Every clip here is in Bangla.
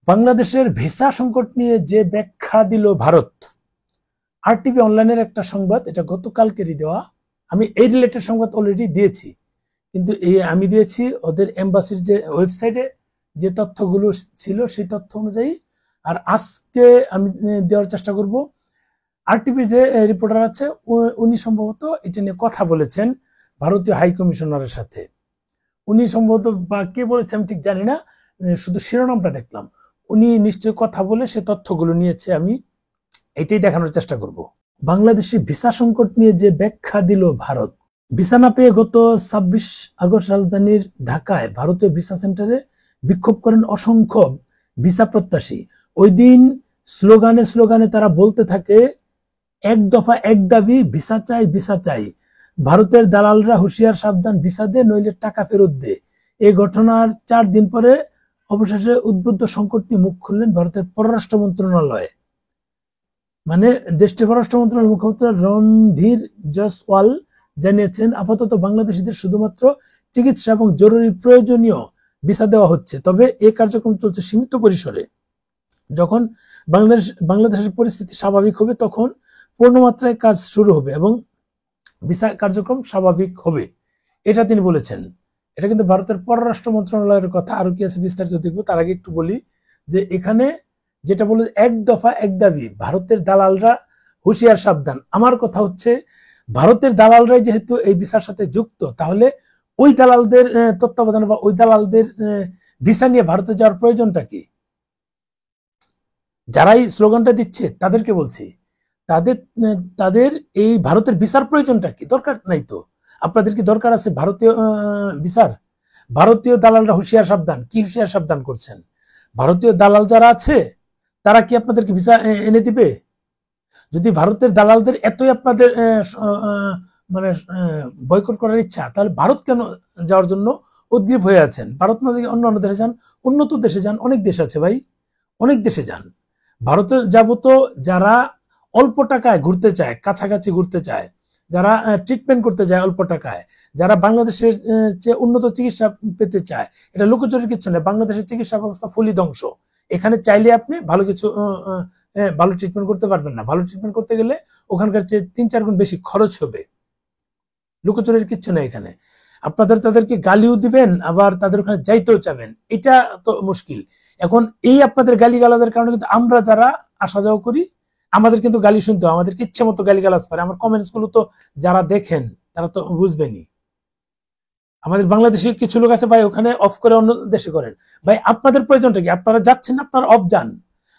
বাংলাদেশের ভিসা সংকট নিয়ে যে ব্যাখ্যা দিল ভারত, আরটিভি অনলাইনের একটা সংবাদ, এটা গতকালকেরই দেওয়া। আমি এই রিলেটেড সংবাদ অলরেডি দিয়েছি, কিন্তু আমি দিয়েছি ওদের এম্বাসির যে ওয়েবসাইটে যে তথ্যগুলো ছিল সেই তথ্য অনুযায়ী। আর আজকে আমি দেওয়ার চেষ্টা করব। আরটিভি যে রিপোর্টার আছে উনি সম্ভবত এটা নিয়ে কথা বলেছেন ভারতীয় হাই কমিশনারের সাথে। উনি সম্ভবত বা কে বলেছে আমি ঠিক জানি না, শুধু শিরোনামটা দেখলাম। উনি নিশ্চয়ই কথা বলে সে তথ্যগুলো নিয়েছে, আমি এটাই দেখানোর চেষ্টা করব। বাংলাদেশে ভিসা সংকট নিয়ে যে ব্যাখ্যা দিল ভারত। ভিসা না পেয়ে গত 26 আগস্ট রাজধানীর ঢাকায় ভারতীয় ভিসা সেন্টারে বিক্ষোভ করেন অসংখ্য ভিসা প্রত্যাশী। ওই দিন স্লোগানে স্লোগানে তারা বলতে থাকে, এক দফা এক দাবি, ভিসা চাই ভিসা চাই। ভারতের দালালরা হুঁশিয়ার, সাবধান, ভিসা দে নইলে টাকা ফেরত দে। এই ঘটনার 4 দিন পরে অবশেষে উদ্বুদ্ধ সংকট নিয়ে মুখ খুললেন ভারতের পররাষ্ট্র মন্ত্রণালয়। মানে দেশটির পররাষ্ট্র মন্ত্রণালয়ের মুখপাত্র রণধীর জয়সওয়াল জানিয়েছেন, আপাতত বাংলাদেশিদের শুধুমাত্র চিকিৎসা এবং জরুরি প্রয়োজনীয় ভিসা দেওয়া হচ্ছে, তবে এই কার্যক্রম চলছে সীমিত পরিসরে। যখন বাংলাদেশের পরিস্থিতি স্বাভাবিক হবে তখন পূর্ণমাত্রায় কাজ শুরু হবে এবং ভিসা কার্যক্রম স্বাভাবিক হবে, এটা তিনি বলেছেন। এটা কিন্তু ভারতের পররাষ্ট্র মন্ত্রণালয়ের কথা। আরো কি আছে বিস্তারিত দেখবো, তার আগে একটু বলি যে এখানে যেটা বলে এক দফা এক দাবি, ভারতের দালালরা হুঁশিয়ার, সাবধান। আমার কথা হচ্ছে, ভারতের দালালরাই যেহেতু এই ভিসার সাথে যুক্ত, তাহলে ওই দালালদের তত্ত্বাবধানে বা ওই দালালদের ভিসা নিয়ে ভারতে যাওয়ার প্রয়োজনটা কি? যারাই স্লোগানটা দিচ্ছে তাদেরকে বলছি, তাদের তাদের এই ভারতের ভিসার প্রয়োজনটা কি? দরকার নাই তো। আপনাদের কি দরকার আছে ভারতীয় ভিসার? ভারতীয় দালালরা হুঁশিয়ার, সাবধান। কি হুঁশিয়ার সাবধান করছেন? ভারতীয় দালাল যারা আছে তারা কি আপনাদেরকে ভিসা এনে দিবে? যদি ভারতের দালালদের এতই আপনাদের মানে বয়কট করার ইচ্ছা, তাহলে ভারত কেন যাওয়ার জন্য উদ্গ্রীব হয়ে আছেন? ভারত না অন্য অন্য দেশে যান, উন্নত দেশে যান, অনেক দেশ আছে ভাই, অনেক দেশে যান। ভারতে যাব তো যারা অল্প টাকায় ঘুরতে চায়, কাছাকাছি ঘুরতে চায়, যারা ট্রিটমেন্ট করতে যায় অল্প টাকায়, যারা বাংলাদেশের চেয়ে উন্নত চিকিৎসা পেতে চায়। এটা লুকোচুরির কিছু নেই, বাংলাদেশের চিকিৎসা ব্যবস্থা ফুলি ধ্বংস। এখানে চাইলে আপনি ভালো কিছু ভালো ট্রিটমেন্ট করতে পারবেন না। ভালো ট্রিটমেন্ট করতে গেলে ওখানকার চেয়ে 3-4 গুণ বেশি খরচ হবে। লুকোচুরির কিচ্ছু নেই এখানে। আপনাদের তাদেরকে গালিও দিবেন, আবার তাদের ওখানে যাইতেও চাবেন, এটা তো মুশকিল। এখন এই আপনাদের গালি গালাদের কারণে কিন্তু আমরা যারা আসা যাওয়া করি, আমাদের কিন্তু গালি শুনতে হয়, আমাদের ইচ্ছে মতো গালি গালাজ পারে। আমার কমেন্টস গুলো তো যারা দেখেন তারা তো বুঝবেনি। আমাদের বাংলাদেশের কিছু লোক আছে ভাই, ওখানে অফ করে অন্য দেশে করেন। ভাই আপনাদের প্রয়োজনটা কি? আপনারা যাচ্ছেন, আপনারা অফ যান।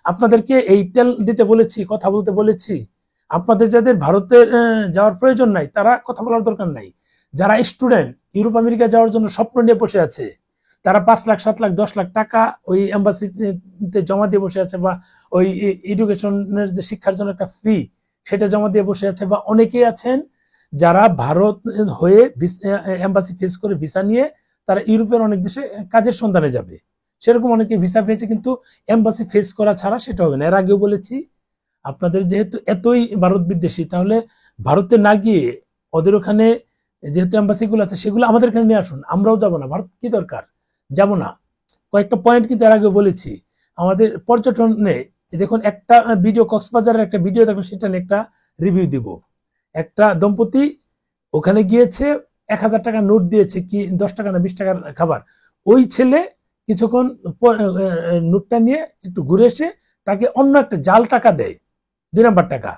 আপনাদেরকে এই তেল দিতে বলেছি, কথা বলতে বলেছি। আপনাদের যাদের ভারতে যাওয়ার প্রয়োজন নাই তারা কথা বলার দরকার নাই। যারা স্টুডেন্ট ইউরোপ আমেরিকা যাওয়ার জন্য স্বপ্ন নিয়ে বসে আছে, তারা 5 লাখ 7 লাখ 10 লাখ টাকা ওই এম্বাসিতে জমা দিয়ে বসে আছে, বা ওই এডুকেশনের যে শিক্ষার জন্য একটা ফি সেটা জমা দিয়ে বসে আছে, বা অনেকেই আছেন যারা ভারত হয়ে এম্বাসি ফেস করে ভিসা নিয়ে তারা ইউরোপের অনেক দেশে কাজের সন্ধানে যাবে। সেরকম অনেকে ভিসা পেয়েছে, কিন্তু এম্বাসি ফেস করা ছাড়া সেটা হবে না। এর আগেও বলেছি, আপনাদের যেহেতু এতই ভারত বিদ্বেষী, তাহলে ভারতে না গিয়ে ওদের ওখানে যেহেতু এম্বাসিগুলো আছে সেগুলো আমাদের এখানে নিয়ে আসুন। আমরাও যাবো না, ভারত কি দরকার, যাবো না। কয়েকটা পয়েন্ট কিন্তু এর আগে বলেছি। আমাদের পর্যটনে দেখুন, একটা ভিডিও, কক্সবাজারের একটা ভিডিও দেখুন, সেটা নিয়ে একটা রিভিউ দিব। একটা দম্পতি ওখানে গিয়েছে, 1000 টাকা নোট দিয়েছে, কি 10 টাকা না 20 টাকার খাবার। ওই ছেলে কিছুক্ষণ নোটটা নিয়ে একটু ঘুরে এসে তাকে অন্য একটা জাল টাকা দেয়, 2 নাম্বার টাকা।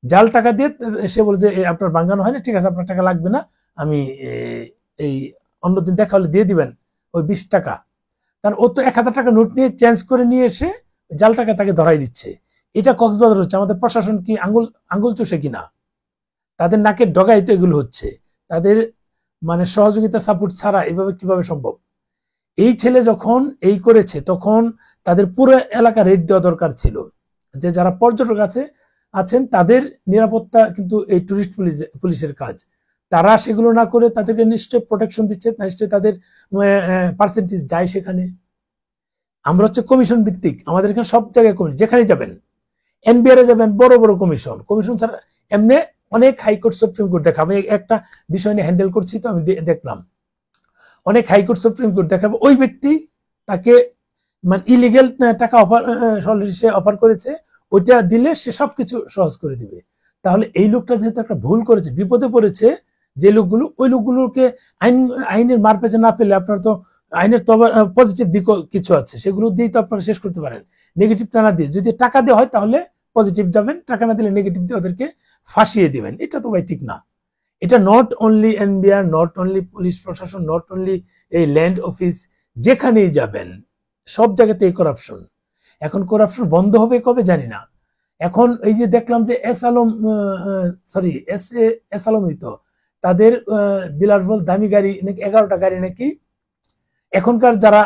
জাল টাকা দিয়ে সে বলে যে আপনার বাঙ্গানো হয় না, ঠিক আছে আপনার টাকা লাগবে না, আমি এই অন্যদিন দেখা হলে দিয়ে দিবেন ওই 20 টাকা। কারণ ও তো 1000 টাকা নোট নিয়ে চেঞ্জ করে নিয়ে এসে জাল টাকা তাকে ধরাই দিচ্ছে। এটা কক্সবাজার হচ্ছে। আমাদের প্রশাসন কি আঙ্গুল চুষে কিনা? তাদের নাকের ডগায় তো এগুলো হচ্ছে। তাদের মানে সহযোগিতা, সাপোর্ট ছাড়া এভাবে কিভাবে সম্ভব? এই ছেলে যখন এই করেছে তখন তাদের পুরো এলাকা রেড দেওয়া দরকার ছিল, যে যারা পর্যটক আছেন তাদের নিরাপত্তা কিন্তু এই টুরিস্ট পুলিশের কাজ। তারা সেগুলো না করে তাদেরকে নিশ্চয় প্রোটেকশন দিচ্ছে, নিশ্চয় তাদের পার্সেন্টেজ যায় সেখানে। আমরা হচ্ছে কমিশন ভিত্তিক, আমাদের এখানে সব জায়গায় কমিশন, যেখানে যাবেন এনবিআর যাবেন বড় বড় কমিশন। কমিশন ছাড়া এমনি অনেক হাইকোর্ট সুপ্রিম কোর্ট দেখা। আমি একটা বিষয় নিয়ে হ্যান্ডেল করছি, তো আমি দেখলাম অনেক হাইকোর্ট সুপ্রিম কোর্ট দেখাবে, ওই ব্যক্তি তাকে মানে ইলিগেল টাকা অফার সে অফার করেছে, ওইটা দিলে সে সবকিছু সহজ করে দিবে। তাহলে এই লোকটা যেহেতু একটা ভুল করেছে, বিপদে পড়েছে, যে লোকগুলো, ওই লোকগুলোকে আইনের মার পেছে না পেলে আপনার তো আইনের তো পজিটিভ দিকও কিছু আছে, সেগুলো দিয়েই তো আপনারা শেষ করতে পারেন। নেগেটিভটা না দিয়ে, যদি টাকা দেওয়া হয় তাহলে পজিটিভ যাবেন, টাকা না দিলে নেগেটিভ দিয়ে ওদেরকে ফাঁসিয়ে দিবেন। এটা তো ভাই ঠিক না। এটা not only NBR, not only police প্রশাসন, নট অনলি এই ল্যান্ড অফিস, যেখানেই যাবেন সব জায়গাতে এই করাপশন। এখন করাপশন বন্ধ হবে কবে জানি না। এখন এই যে দেখলাম যে এস আলম, সরি এস আলমই তো, তাদের বিলাসবহুল দামি গাড়ি নাকি 11টা গাড়ি নাকি এখনকার যারা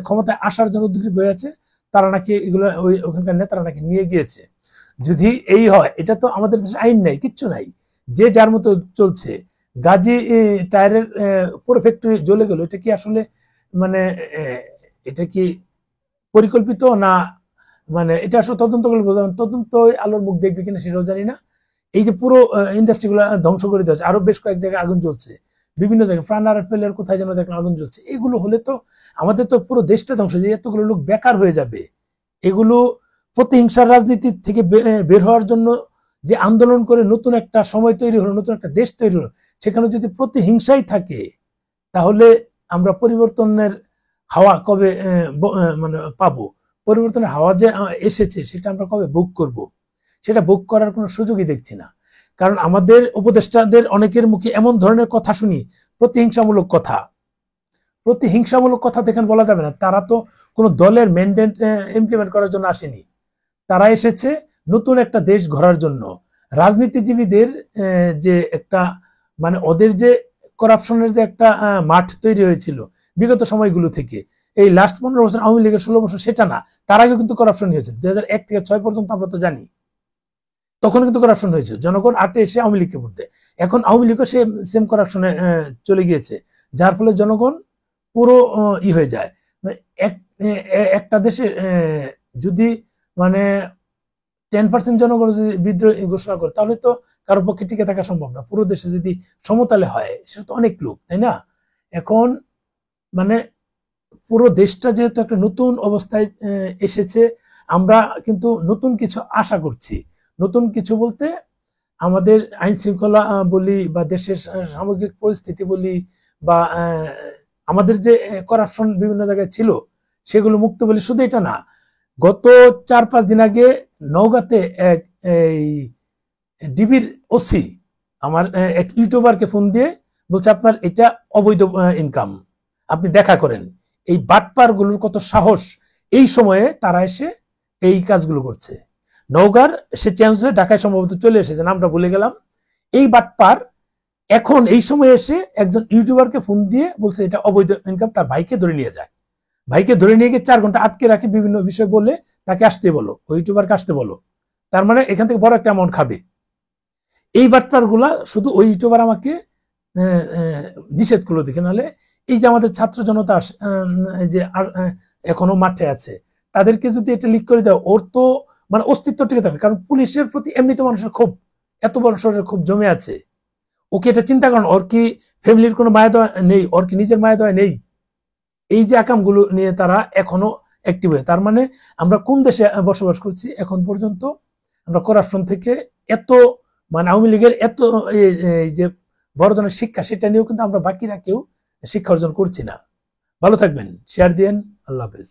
ক্ষমতায় আসার জন্য উদ্যোগী হয়ে আছে, তারা নাকি এগুলো ওখানকার নেতারা নাকি নিয়ে গিয়েছে। যদি এই হয়, এটা তো আমাদের দেশে আইন নাই, কিচ্ছু নাই, যে যার মতো চলছে। গাজী টায়ারের পুরো ফ্যাক্টরি জ্বলে গেল, এটা কি আসলে মানে এটা কি পরিকল্পিত না, মানে এটা আসলে তদন্ত করলে বোঝাবেন। তদন্ত আলোর মুখ দেখবে কিনা সেটাও জানি না। এই যে পুরো ইন্ডাস্ট্রি গুলো ধ্বংস করে দেওয়া হচ্ছে, আরো বেশ কয়েক জায়গায় আগুন জ্বলছে, বিভিন্ন জায়গায় প্রাণ আর ফেলের কোথায় যেন দেখলাম আগুন জ্বলছে। এগুলো হলে তো আমাদের তো পুরো দেশটা ধ্বংস হয়ে যায়, এতগুলো লোক বেকার হয়ে যাবে। এগুলো প্রতিহিংসার রাজনীতি থেকে বের হওয়ার জন্য যে আন্দোলন করে নতুন একটা সময় তৈরি হলো, নতুন একটা দেশ তৈরি হলো, সেখানে যদি প্রতিহিংসাই থাকে, তাহলে আমরা পরিবর্তনের হাওয়া কবে মানে পাবো? পরিবর্তনের হাওয়া যে এসেছে সেটা আমরা কবে ভোগ করব? সেটা ভোগ করার কোনো সুযোগই দেখছি না। কারণ আমাদের উপদেষ্টাদের অনেকের মুখে এমন ধরনের কথা শুনি, প্রতিহিংসামূলক কথা। প্রতিহিংসামূলক কথা দেখেন বলা যাবে না, তারা তো কোনো দলের ম্যান্ডেট ইমপ্লিমেন্ট করার জন্য আসেনি, তারা এসেছে নতুন একটা দেশ গড়ার জন্য। রাজনীতিজীবীদের যে একটা মানে ওদের যে করাপশনের যে একটা মাঠ তৈরি হয়েছিল বিগত সময়গুলো থেকে, এই লাস্ট 15 বছর আওয়ামী লীগের 16 বছর সেটা না, তার আগে কিন্তু করাপশন হয়েছিল। 2001 থেকে 6 পর্যন্ত আমরা তো জানি, তখন কিন্তু করাপশন হয়েছে। জনগণ আটে এসে আওয়ামী লীগকে ভোট দেয়, এখন আওয়ামী লীগও সেম করাপশনে চলে গিয়েছে, যার ফলে জনগণ পুরো হয়ে যায়। একটা দেশে যদি মানে 10% জনগণ যদি বিদ্রোহ ঘোষণা করে, তাহলে তো কারো পক্ষে টিকে থাকা সম্ভব না। পুরো দেশে যদি সমতালে হয়, সেটা তো অনেক লোক, তাই না? এখন মানে পুরো দেশটা যেহেতু একটা নতুন অবস্থায় এসেছে, আমরা কিন্তু নতুন কিছু আশা করছি। নতুন কিছু বলতে আমাদের আইন শৃঙ্খলা বলি, বা দেশের সামগ্রিক পরিস্থিতি বলি, বা আমাদের যে করাপশন বিভিন্ন জায়গায় ছিল সেগুলো মুক্ত বলি। শুধু এটা না, গত 4-5 দিন আগে নওগাঁতে এক এই ডিবির ওসি আমার এক ইউটিউবারকে ফোন দিয়ে বলছে, আপনার এটা অবৈধ ইনকাম, আপনি দেখা করেন। এই বাটপার গুলোর কত সাহস, এই সময়ে তারা এসে এই কাজগুলো করছে। নওগাঁর সে চেঞ্জ হয়ে ঢাকায় সম্ভবত চলে এসেছে, নামটা ভুলে গেলাম। এই বাটপার এখন এই সময় এসে একজন ইউটিউবারকে ফোন দিয়ে বলছে এটা অবৈধ ইনকাম, তার ভাইকে ধরে নিয়ে যায়। ভাইকে ধরে নিয়ে গিয়ে 4 ঘন্টা আটকে রাখে, বিভিন্ন বিষয় বলে তাকে আসতে বলো, ওই ইউটিউবারকে আসতে বলো। তার মানে এখান থেকে বড় একটা অ্যামাউন্ট খাবে। এই বাটপার গুলা শুধু ওই ইউটিউবার আমাকে নিষেধ করলো দেখে, নাহলে এই যে আমাদের ছাত্র জনতা যে এখনো মাঠে আছে, তাদেরকে যদি এটা লিক করে দেয়, ওর তো মানে অস্তিত্ব টিকে থাকবে। কারণ পুলিশের প্রতি এমনিতে মানুষের খুব, এত বড় শহরের খুব জমে আছে। ওকে এটা চিন্তা করেন, ওর কি ফ্যামিলির কোনো মায়া দয়া নেই? ওর কি নিজের মায়া দয়া নেই? এই যে আকামগুলো নিয়ে তারা এখনো অ্যাক্টিভ হয়ে, তার মানে আমরা কোন দেশে বসবাস করছি? এখন পর্যন্ত আমরা করাপশন থেকে এত মানে আওয়ামী লীগের এত এই যে বড় ধরনের শিক্ষা, সেটা নিয়েও কিন্তু আমরা বাকিরা কেউ শিক্ষা অর্জন করছি না। ভালো থাকবেন, শেয়ার দিয়েন, আল্লাহ হাফেজ।